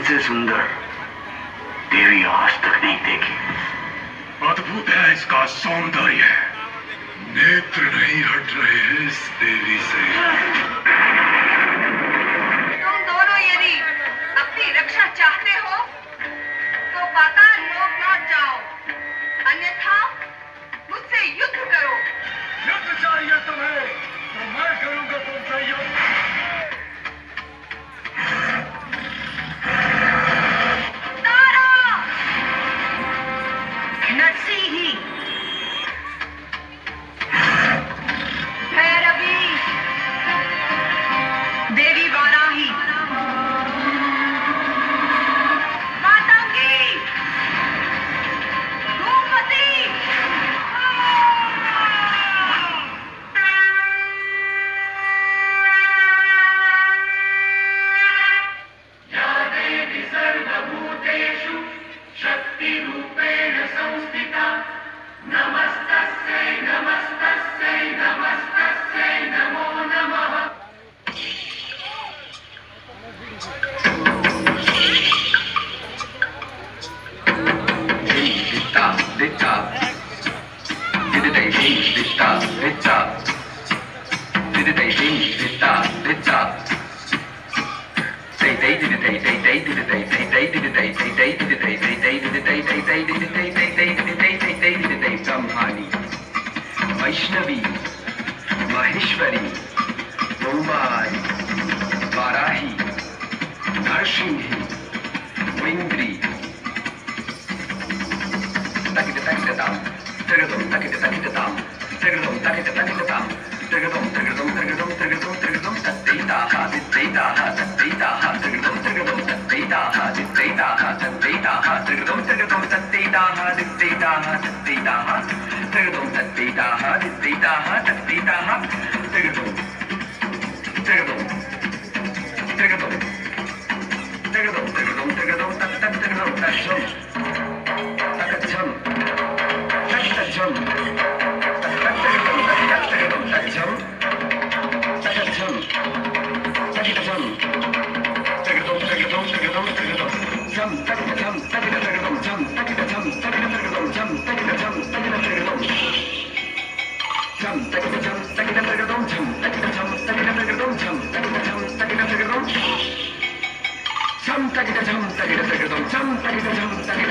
इससे सुंदर देवी आज तक नहीं देखी। अद्भुत है इसका सौंदर्य, नेत्र नहीं हट रहे हैं इस देवी से। तुम दोनों यदि अपनी रक्षा चाहते हो तो पाताल लोक लौट जाओ, अन्यथा मुझसे युद्ध करो। युद्ध चाहिए तुम्हें तो मैं करूंगा तुमसे युद्ध। तारा, नरसिंही, भैरवी, देवी वाराही, मातंगी, धूमवती। वैष्णवी, महेश्वरी, उमाई, वाराही, नरसिंही, इंद्री, तकितताम, तगदम तकितताम, तगदम तकितताम, तगदम तगदम तगदम तगदम तगदम तत्तेताः दित्तेताः तत्तेताः तगदम तगदम तत्तेताः दित्तेताः तत्तेताः तगदम तगदम तत्तेताः दित्तेताः तत्तेताः तगदम तत्तेताः दित्तेताः तत्तेताः तगदम तगदम तगदम तगदम तगदम तगदम तत्त तगदम तशम तकच्छम तकच्छम Chum